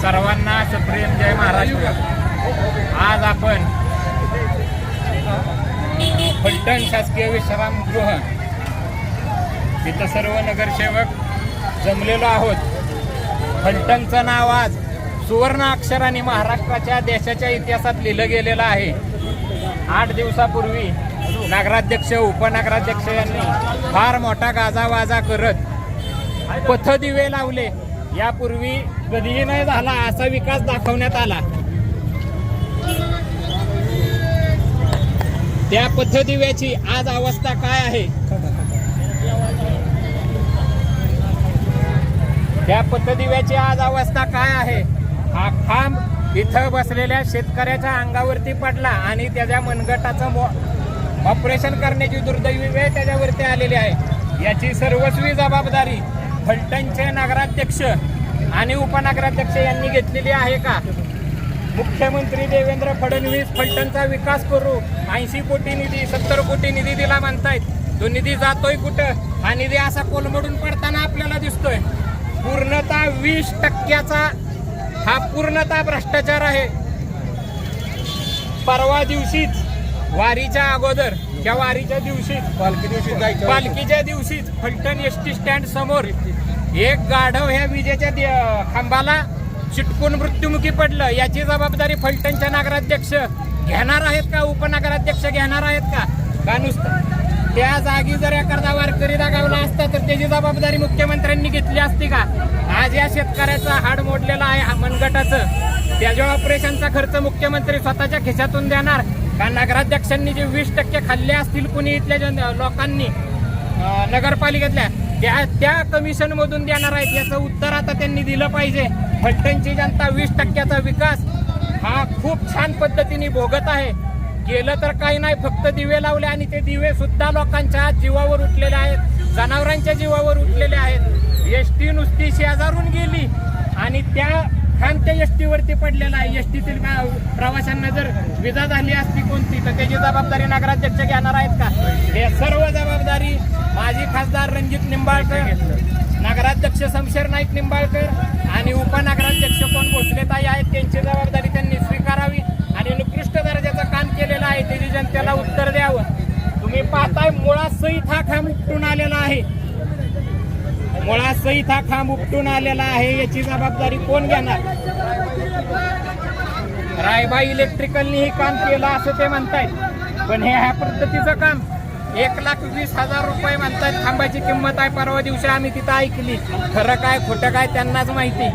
सर्वांना सप्रेम जय महाराष्ट्र। आज आपण फलटण शासकीय विश्रामगृह तिथं सर्व नगरसेवक जमलेलो आहोत। फलटणचं नाव आज सुवर्ण अक्षराने महाराष्ट्राच्या देशाच्या इतिहासात लिहिलं गेलेलं आहे। 8 दिवसापूर्वी नगराध्यक्ष उपनगराध्यक्ष यांनी फार मोठा गाजावाजा करत पथदिवे लावले। यापूर्वी कधीही नाही झाला असा विकास दाखवण्यात आला। त्या पथदिव्याची आज अवस्था काय आहे? त्या पथदिव्याची आज अवस्था काय आहे? हा खांब इथं बसलेल्या शेतकऱ्याच्या अंगावरती पडला आणि त्याच्या मनगटाचं ऑपरेशन करण्याची दुर्दैवी वेळ त्याच्यावरती आलेली आहे। याची सर्वस्वी जबाबदारी फलटणचे नगराध्यक्ष आणि उपनगराध्यक्ष यांनी घेतलेली आहे का? मुख्यमंत्री देवेंद्र फडणवीस फलटणचा विकास करू 80 कोटी निधी 70 कोटी निधी दिला म्हणतायत। तो निधी जातोय कुठं? हा निधी असा कोलमडून पडताना आपल्याला दिसतोय। पूर्णतः 20% हा पूर्णतः भ्रष्टाचार आहे। परवा दिवशीच वारीच्या अगोदर त्या वारीच्या दिवशीच पालखीच्या दिवशीच फलटण एसटी स्टँड समोर एक गाढव ह्या विजेच्या खांबाला चिटकून मृत्युमुखी पडलं। याची जबाबदारी फलटणच्या नगराध्यक्ष घेणार आहेत का? उपनगराध्यक्ष घेणार आहेत का? का नुसतं त्या जागी जर एखादा वारकरी दागावला असता तर त्याची जबाबदारी मुख्यमंत्र्यांनी घेतली असती का? आज या शेतकऱ्याचा हाड मोडलेला आहे मनगटाचं, त्याच्या ऑपरेशनचा खर्च मुख्यमंत्री स्वतःच्या खिशातून देणार का? नगराध्यक्षांनी जे 20% खाल्ले असतील कुणी इथल्या लोकांनी नगरपालिकेतल्या त्या कमिशन मधून देणार आहेत? याचं उत्तर आता त्यांनी दिलं पाहिजे। फलटणची जनता 20%चा विकास हा खूप छान पद्धतीने भोगत आहे। केलं तर काही नाही, फक्त दिवे लावले आणि ते दिवे सुद्धा लोकांच्या जीवावर उठलेले आहेत, जनावरांच्या जीवावर उठलेले आहेत। एसटी नुसती शेजारून गेली आणि त्या खांब त्या एसटीवरती पडलेला आहे। एसटीतील प्रवाशांना जर विजा झाली असती कोणती तर त्याची जबाबदारी नगराध्यक्ष घेणार आहेत का? हे सर्व जबाबदारी माजी खासदार रणजित निंबाळकर, नगराध्यक्ष शमशेर नाईक निंबाळकर आणि उपनगराध्यक्ष कोण भोसलेताई आहेत त्यांची जबाबदारी त्यांनी स्वीकारावी आणि निकृष्ट दर्जाचं काम केलेलं आहे त्याची जनतेला उत्तर द्यावं। तुम्ही पाहताय मुळासहित हा खांब उपटून आलेला आहे, मुळासहित हा खांब उपटून आलेला आहे। याची जबाबदारी कोण घेणार? रायबा इलेक्ट्रिकलनी हे काम केलं असं ते म्हणतायत, पण हे ह्या पद्धतीचं काम 1,20,000 रुपये म्हणतायत खांबाची किंमत आहे। परवा दिवशी आम्ही तिथं ऐकली, खरं काय खोटं काय त्यांनाच माहिती।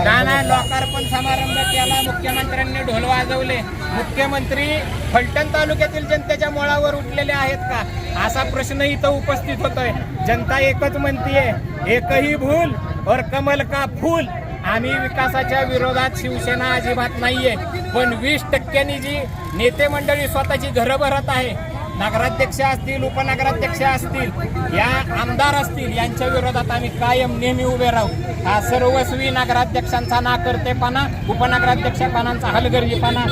नाही लोकार्पण समारंभ केला, मुख्यमंत्र्यांनी ढोल वाजवले। मुख्यमंत्री फलटण तालुक्यातील जनतेच्या मुळावर उठलेले आहेत का असा प्रश्न इथं उपस्थित होतोय। जनता एकच म्हणतीये, एकही भूल और कमल का फूल। आम्ही विकासाच्या विरोधात शिवसेना अजिबात नाहीये, पण 20%नी जी नेते मंडळी स्वतःची घरं भरत आहे, नगराध्यक्ष असतील उपनगराध्यक्ष असतील या आमदार असतील, यांच्या विरोधात आम्ही कायम नेहमी उभे राहू। हा सर्वस्वी नगराध्यक्षांचा नाकर्तेपणा, उपनगराध्यक्षपणाचा हलगर्जीपणा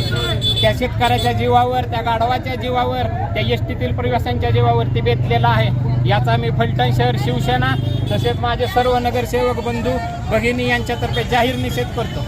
त्या शेतकऱ्याच्या जीवावर, त्या गाढवाच्या जीवावर, त्या एसटीतील प्रवाशांच्या जीवावरती बेतलेला आहे। याचा मी फलटण शहर शिवसेना तसेच माझे सर्व नगरसेवक बंधू भगिनी यांच्यातर्फे जाहीर निषेध करतो।